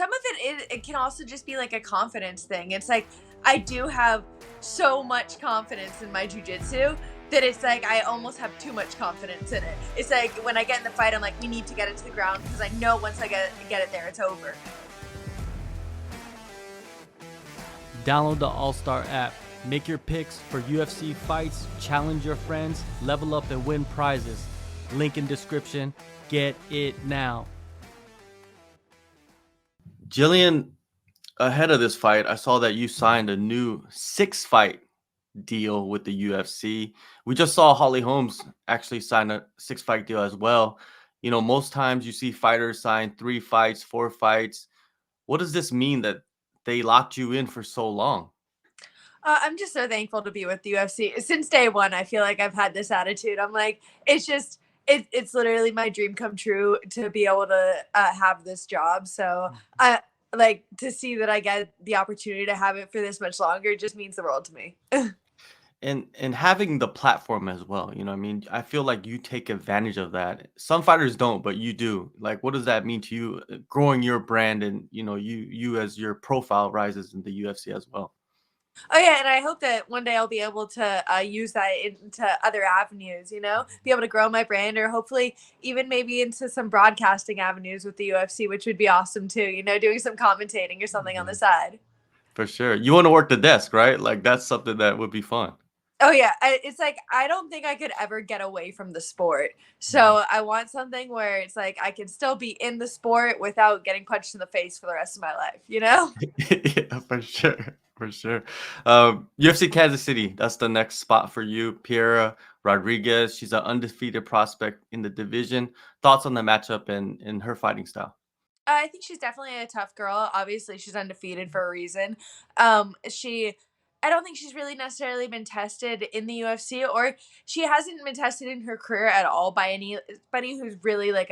some of it can also just be like a confidence thing. It's like I do have so much confidence in my jujitsu that it's like I almost have too much confidence in it. It's like when I get in the fight, I'm like, we need to get it to the ground because I know once I get it there, it's over. Download the AllStar app. Make your picks for UFC fights, challenge your friends, level up and win prizes. Link in description. Get it now. Gillian, ahead of this fight, I saw that you signed a new 6-fight deal with the UFC. We just saw Holly Holmes actually sign a 6-fight deal as well. You know, most times you see fighters sign 3 fights, 4 fights. What does this mean that they locked you in for so long? I'm just so thankful to be with the UFC. Since day one, I feel like I've had this attitude. I'm like, it's just, it's literally my dream come true to be able to have this job. So I like to see that I get the opportunity to have it for this much longer. It just means the world to me. And having the platform as well, you know what I mean? I feel like you take advantage of that. Some fighters don't, but you do. Like, what does that mean to you, growing your brand and, you know, you as your profile rises in the UFC as well? Oh yeah, and I hope that one day I'll be able to use that into other avenues. You know, be able to grow my brand, or hopefully even maybe into some broadcasting avenues with the UFC, which would be awesome too. You know, doing some commentating or something on the Mhm. side. For sure. You want to work the desk, right? Like that's something that would be fun. Oh yeah, it's like I don't think I could ever get away from the sport. Mhm. So I want something where it's like I can still be in the sport without getting punched in the face for the rest of my life. You know? Yeah, for sure. For sure. UFC Kansas City, that's the next spot for you. Piera Rodriguez, she's an undefeated prospect in the division. Thoughts on the matchup and her fighting style? I think she's definitely a tough girl. Obviously, she's undefeated for a reason. She, I don't think she's really necessarily been tested in the UFC, or she hasn't been tested in her career at all by anybody who's really like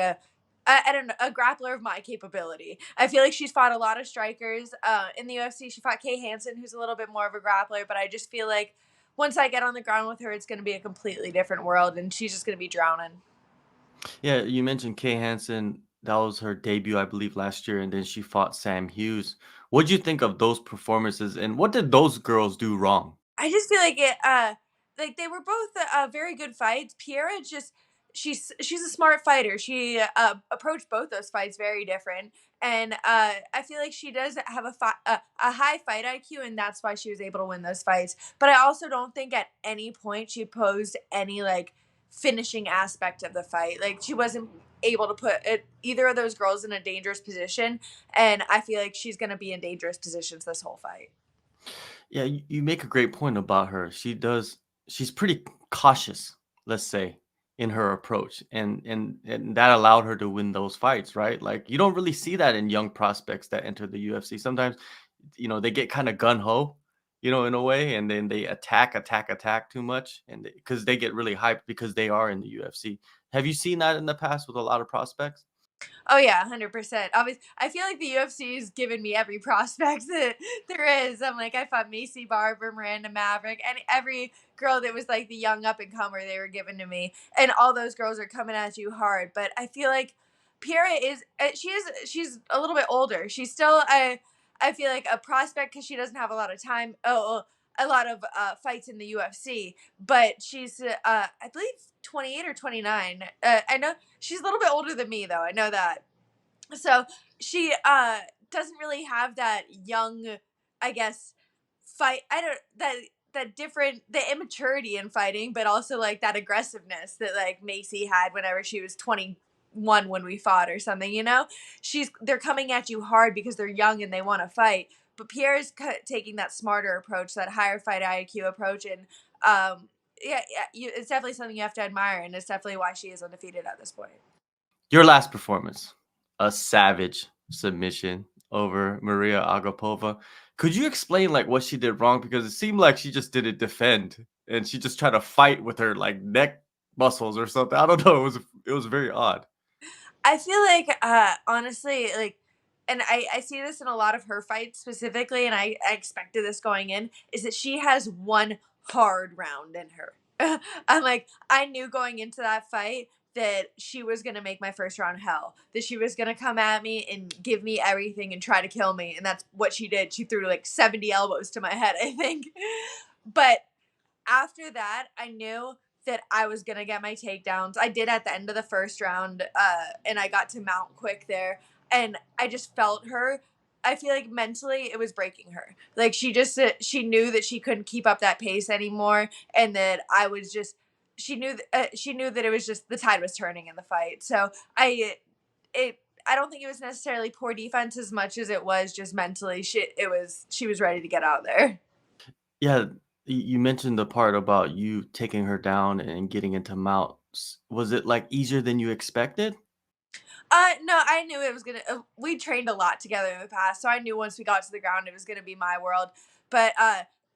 I don't know, a grappler of my capability. I feel like she's fought a lot of strikers in the UFC. She fought Hansen, who's a little bit more of a grappler, but I just feel like once I get on the ground with her, it's going to be a completely different world, and she's just going to be drowning. Yeah, you mentioned Kay Hansen. That was her debut, I believe, last year, and then she fought Sam Hughes. What would you think of those performances, and what did those girls do wrong? I just feel like like they were both very good fights. Piera just she's a smart fighter. She approached both those fights very different, and I feel like she does have a high fight IQ, and that's why she was able to win those fights. But I also don't think at any point she posed any like finishing aspect of the fight. Like she wasn't able to put either of those girls in a dangerous position, and I feel like she's going to be in dangerous positions this whole fight. Yeah, you make a great point about her. She's pretty cautious, let's say, in her approach, and that allowed her to win those fights, right? Like you don't really see that in young prospects that enter the UFC. Sometimes, you know, they get kind of gun ho, you know, in a way, and then they attack too much, and because they get really hyped because they are in the UFC. Have you seen that in the past with a lot of prospects? Oh yeah, 100%. Obviously, I feel like the UFC has given me every prospect that there is. I'm like, I fought Macy Barber, Miranda Maverick, and every girl that was like the young up and comer they were given to me, and all those girls are coming at you hard. But I feel like Piera is she's a little bit older. She's still I feel like a prospect because she doesn't have a lot of time. A lot of fights in the UFC, but she's I believe 28 or 29. I know she's a little bit older than me though. I know that. So she doesn't really have that young, I guess, fight. I don't that different the immaturity in fighting, but also like that aggressiveness that like Macy had whenever she was 21 when we fought or something. You know, they're coming at you hard because they're young and they want to fight. But Pierre's taking that smarter approach, that higher fight IQ approach, and it's definitely something you have to admire, and it's definitely why she is undefeated at this point. Your last performance, a savage submission over Maria Agapova. Could you explain like what she did wrong? Because it seemed like she just didn't defend and she just tried to fight with her like neck muscles or something. I don't know. It was very odd. I feel like, honestly, like, and I see this in a lot of her fights specifically, and I expected this going in, is that she has one hard round in her. I'm like, I knew going into that fight that she was going to make my first round hell, that she was going to come at me and give me everything and try to kill me. And that's what she did. She threw like 70 elbows to my head, I think. But after that, I knew that I was going to get my takedowns. I did at the end of the first round, and I got to mount quick there. And I just felt her. I feel like mentally it was breaking her. Like she knew that she couldn't keep up that pace anymore, and that I was just she knew that it was just the tide was turning in the fight. So I don't think it was necessarily poor defense as much as it was just mentally she was ready to get out there. Yeah, you mentioned the part about you taking her down and getting into mounts. Was it like easier than you expected? No, I knew it was gonna. We trained a lot together in the past, so I knew once we got to the ground, it was gonna be my world. But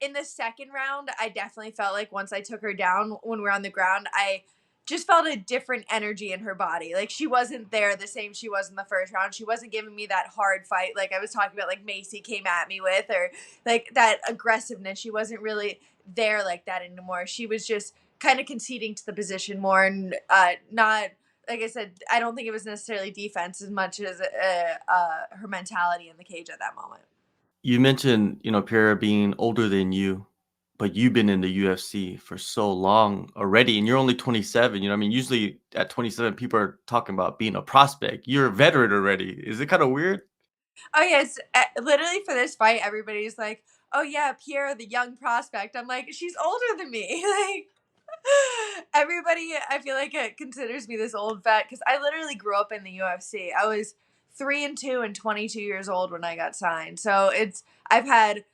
in the second round, I definitely felt like once I took her down when we were on the ground, I just felt a different energy in her body. Like she wasn't there the same she was in the first round. She wasn't giving me that hard fight like I was talking about, like Macy came at me with, or like that aggressiveness. She wasn't really there like that anymore. She was just kind of conceding to the position more and not like I said, I don't think it was necessarily defense as much as her mentality in the cage at that moment. You mentioned, Piera being older than you, but you've been in the UFC for so long already, and you're only 27. I mean, usually at 27, people are talking about being a prospect. You're a veteran already. Is it kind of weird? Oh yes, literally for this fight, everybody's like, "Oh yeah, Pierre, the young prospect." I'm like, she's older than me. Like everybody, I feel like it considers me this old vet because I literally grew up in the UFC. I was 3-2 and 22 years old when I got signed. So I've had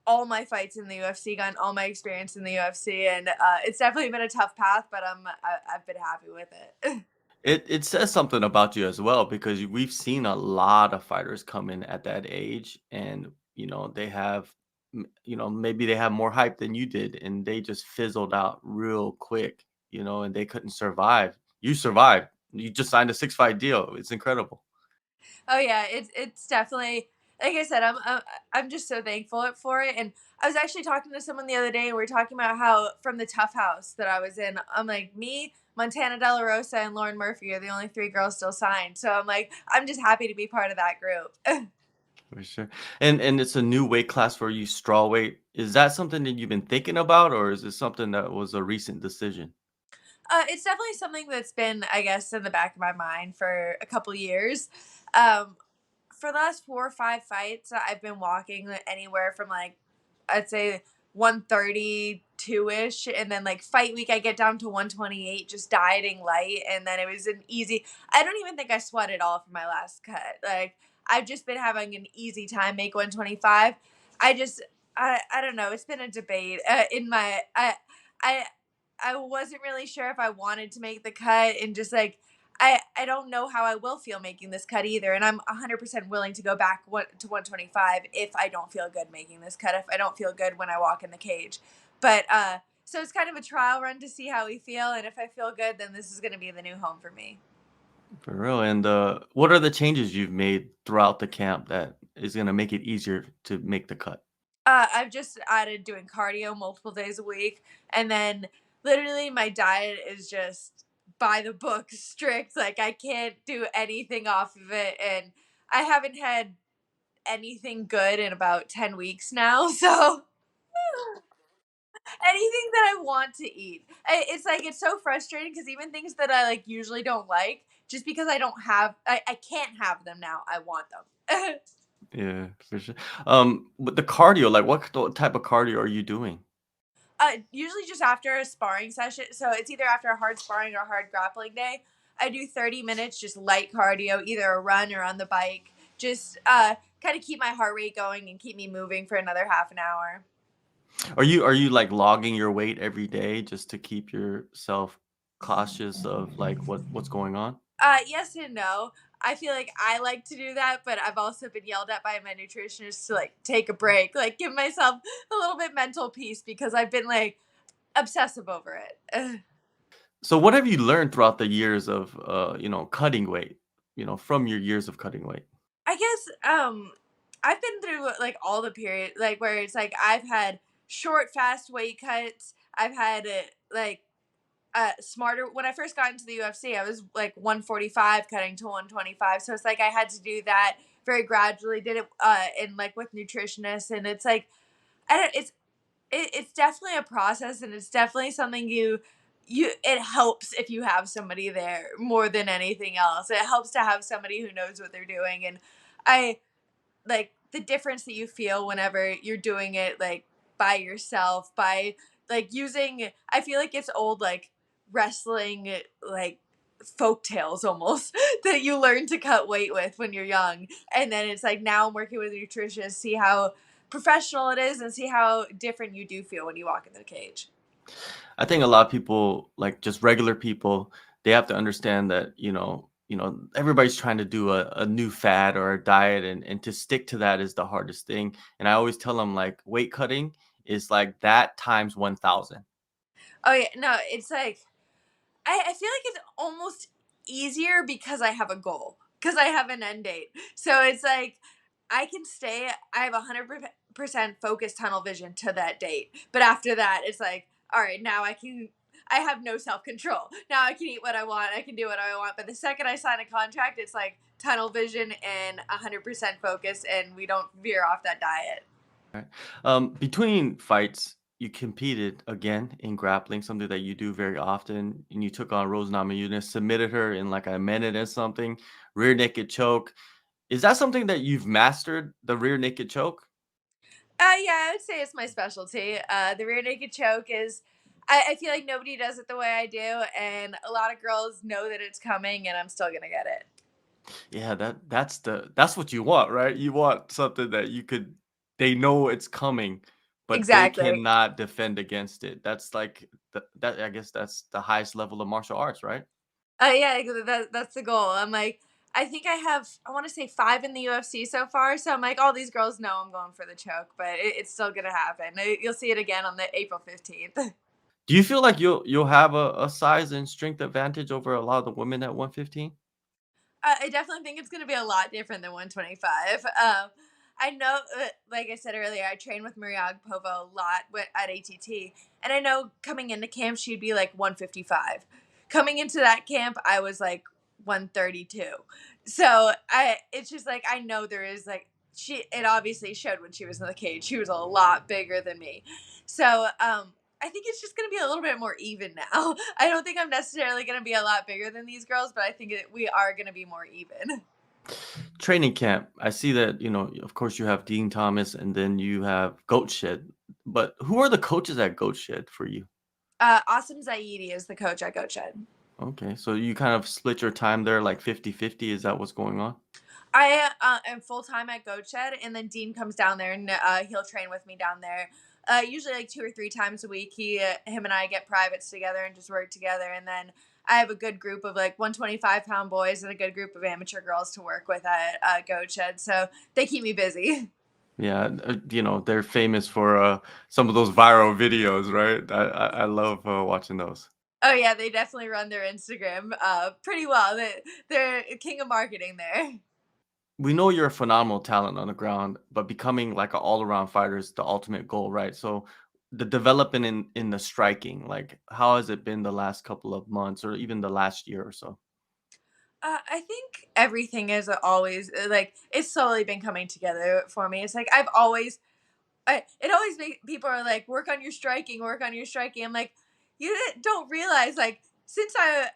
all my fights in the UFC, gotten all my experience in the UFC, and it's definitely been a tough path, but I've been happy with it. It says something about you as well because we've seen a lot of fighters come in at that age, and they have, maybe they have more hype than you did, and they just fizzled out real quick, and they couldn't survive. You survived. You just signed a 6-fight deal. It's incredible. Oh yeah, it's definitely like I said. I'm just so thankful for it. And I was actually talking to someone the other day, and we were talking about how from the tough house that I was in, I'm like me, Montana De La Rosa, and Lauren Murphy are the only three girls still signed. So I'm like, I'm just happy to be part of that group. For sure. And it's a new weight class for you, straw weight. Is that something that you've been thinking about, or is it something that was a recent decision? It's definitely something that's been, I guess, in the back of my mind for a couple years. Um, for the last 4 or 5 fights, I've been walking anywhere from like I'd say 132 ish, and then like fight week I get down to 128, just dieting light, and then it was an easy. I don't even think I sweated all for my last cut. Like I've just been having an easy time make 125. I just I don't know. It's been a debate in my I I wasn't really sure if I wanted to make the cut and just like I don't know how I will feel making this cut either, and I'm 100% willing to go back to 125 if I don't feel good making this cut, if I don't feel good when I walk in the cage. But so it's kind of a trial run to see how we feel, and if I feel good, then this is going to be the new home for me. For real. And what are the changes you've made throughout the camp that is going to make it easier to make the cut? I've just added doing cardio multiple days a week, and then literally my diet is just by the book strict. Like I can't do anything off of it, and I haven't had anything good in about 10 weeks now. So anything that I want to eat. It's like it's so frustrating because even things that I like usually don't like, just because I can't have them now. I want them. Yeah, for sure. But the cardio, like what type of cardio are you doing? Usually just after a sparring session. So it's either after a hard sparring or a hard grappling day. I do 30 minutes just light cardio, either a run or on the bike. Just kind of keep my heart rate going and keep me moving for another half an hour. Are you like logging your weight every day just to keep yourself cautious of like what's going on? Yes and no. I feel like I like to do that, but I've also been yelled at by my nutritionist to like take a break, like give myself a little bit mental peace because I've been like obsessive over it. So what have you learned throughout the years of cutting weight, from your years of cutting weight? I guess I've been through like all the period like where it's like I've had short fast weight cuts. I've had like smarter. When I first got into the UFC, I was like 145 cutting to 125. So it's like I had to do that very gradually. Did it in like with nutritionists, and it's like I don't. It's definitely a process, and it's definitely something you. It helps if you have somebody there more than anything else. It helps to have somebody who knows what they're doing, and I like the difference that you feel whenever you're doing it like by yourself by like using I feel like it's old like wrestling like folk tales almost that you learn to cut weight with when you're young, and then it's like now I'm working with a nutritionist, see how professional it is and see how different you do feel when you walk into the cage. I think a lot of people, like just regular people, they have to understand that, everybody's trying to do a new fad or a diet, and to stick to that is the hardest thing. And I always tell them like weight cutting is like that times 1,000. Oh yeah, no, it's like I feel like it's almost easier because I have a goal, because I have an end date. So it's like I have 100% focused tunnel vision to that date. But after that, it's like, all right, I have no self control. Now I can eat what I want, I can do what I want. But the second I sign a contract, it's like tunnel vision and 100% focus, and we don't veer off that diet. Right. Between fights, you competed again in grappling, something that you do very often, and you took on Rose Namajunas, submitted her in like a minute and something, rear naked choke. Is that something that you've mastered, the rear naked choke? Yeah, I would say it's my specialty. The rear naked choke is, I feel like nobody does it the way I do, and a lot of girls know that it's coming, and I'm still gonna get it. Yeah, that's what you want, right? You want something that they know it's coming, but they Exactly. cannot defend against it. That's like that I guess that's the highest level of martial arts, right? Yeah, that's the goal. I'm like, I think I want to say 5 in the UFC so far. So I'm like, all these girls know I'm going for the choke, but it's still gonna happen. You'll see it again on the April 15th. Do you feel like you'll have a size and strength advantage over a lot of the women at 115? I definitely think it's going to be a lot different than 125. I know, like I said earlier, I trained with Maria Agpova a lot at ATT, and I know coming into camp she'd be like 155. Coming into that camp, I was like 132. So it's just like I know there is like it obviously showed when she was in the cage. She was a lot bigger than me. So I think it's just going to be a little bit more even now. I don't think I'm necessarily going to be a lot bigger than these girls, but I think we are going to be more even. Training camp, I see that, of course you have Dean Thomas and then you have Goat Shed. But who are the coaches at Goat Shed for you? Awesome Zaidi is the coach at Goat Shed. Okay, so you kind of split your time there like 50-50. Is that what's going on? I am full time at Goat Shed, and then Dean comes down there and he'll train with me down there. Usually like 2 or 3 times a week. Him and I get privates together and just work together, and then I have a good group of like 125-pound boys and a good group of amateur girls to work with at Goat Shed. So they keep me busy. Yeah, they're famous for some of those viral videos, right? I love watching those. Oh yeah, they definitely run their Instagram pretty well. They're king of marketing there. We know you're a phenomenal talent on the ground, but becoming like an all-around fighter is the ultimate goal, right? So the development in the striking, like how has it been the last couple of months or even the last year or so? I think everything is always like it's slowly been coming together for me. It's like I've always it always make people are like work on your striking, work on your striking. I'm like don't realize like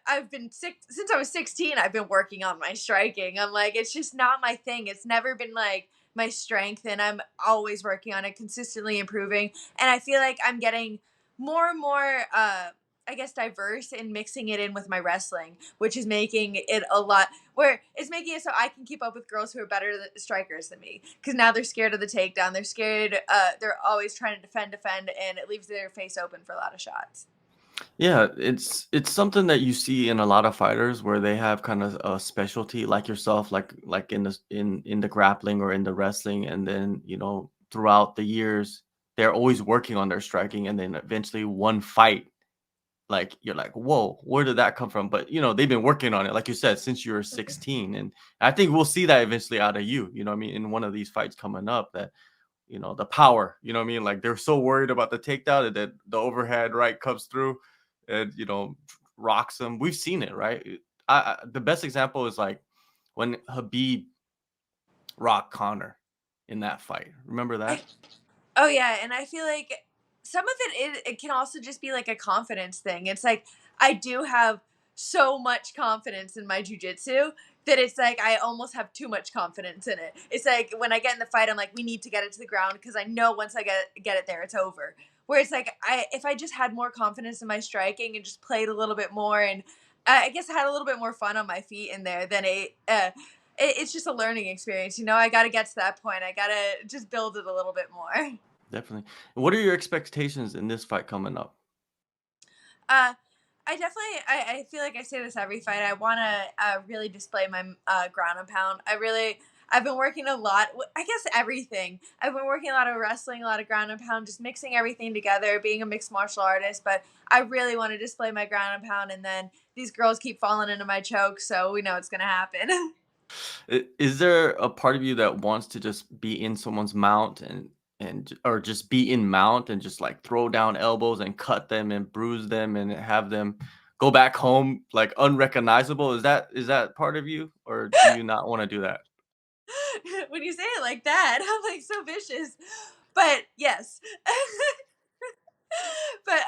I've been sick since I was 16. I've been working on my striking. I'm like it's just not my thing. It's never been like my strength, and I'm always working on it, consistently improving. And I feel like I'm getting more and more. I guess diverse and mixing it in with my wrestling, which is making it a lot where it's making it so I can keep up with girls who are better strikers than me. Because now they're scared of the takedown. They're scared. They're always trying to defend, and it leaves their face open for a lot of shots. Yeah, it's something that you see in a lot of fighters where they have kind of a specialty like yourself, like in the grappling or in the wrestling, and then throughout the years they're always working on their striking, and then eventually one fight, like you're like, whoa, where did that come from? But they've been working on it, like you said, since you were 16, and I think we'll see that eventually out of you. You know what I mean? In one of these fights coming up, that the power. You know what I mean? Like they're so worried about the takedown, and then the overhead right comes through. and rocks him. We've seen it, right? The best example is like when Habib rocked Connor in that fight. Remember I that? Oh yeah, and I feel like some of it can also just be like a confidence thing. It's like I do have so much confidence in my jujitsu that it's like I almost have too much confidence in it. It's like when I get in the fight, I'm like, we need to get it to the ground because I know once I get it there, it's over. Where it's like if I just had more confidence in my striking and just played a little bit more, and I guess I had a little bit more fun on my feet in there, then it's just a learning experience. I got to get to that point. I got to just build it a little bit more. Definitely. What are your expectations in this fight coming up? Uh, I definitely, I feel like I say this every fight. I want to really display my ground and pound. I've been working a lot. I guess everything. I've been working a lot of wrestling, a lot of ground and pound, just mixing everything together, being a mixed martial artist. But I really want to display my ground and pound. And then these girls keep falling into my choke. So we know it's going to happen. Is there a part of you that wants to just be in someone's mount or just be in mount and just like throw down elbows and cut them and bruise them and have them go back home like unrecognizable? Is that part of you, or do you not want to do that? When you say it like that, I'm like so vicious. But yes. But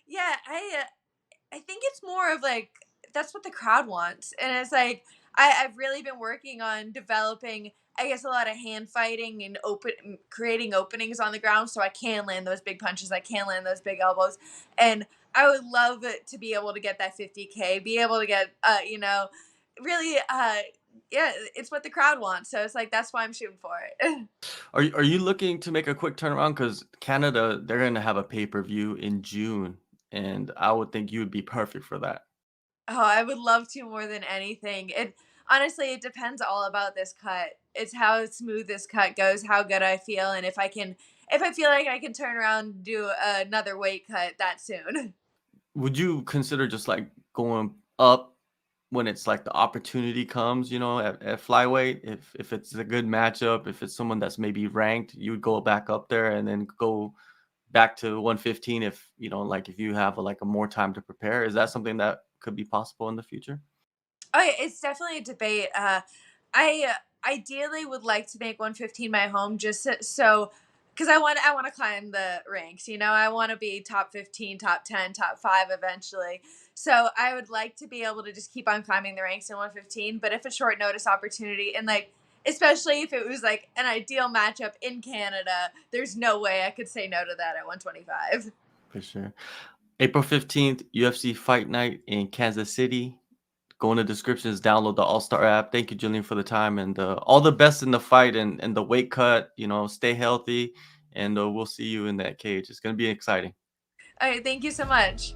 yeah, I think it's more of like that's what the crowd wants, and it's like I've really been working on developing, I guess, a lot of hand fighting and creating openings on the ground, so I can land those big punches, I can land those big elbows, and I would love it to be able to get that 50K, be able to get really yeah, it's what the crowd wants, so it's like that's why I'm shooting for it. Are you looking to make a quick turnaround? Because Canada, they're gonna have a pay-per-view in June, and I would think you would be perfect for that. Oh, I would love to more than anything. It honestly, it depends all about this cut. It's how smooth this cut goes, how good I feel, and if I feel like I can turn around and do another weight cut that soon. Would you consider just like going up when it's like the opportunity comes, at flyweight? If it's a good matchup, if it's someone that's maybe ranked, you would go back up there and then go back to 115 if, like if you have like a more time to prepare. Is that something that could be possible in the future? Oh, yeah, it's definitely a debate. I ideally would like to make 115 my home just so because I want to climb the ranks. I want to be top 15, top 10, top 5 eventually. So I would like to be able to just keep on climbing the ranks in 115. But if a short notice opportunity and like especially if it was like an ideal matchup in Canada, there's no way I could say no to that at 125. For sure. April 15th, UFC Fight Night in Kansas City. Go in the descriptions, download the AllStar app. Thank you, Jillian, for the time, and all the best in the fight and the weight cut. Stay healthy, and we'll see you in that cage. It's gonna be exciting. All right, thank you so much.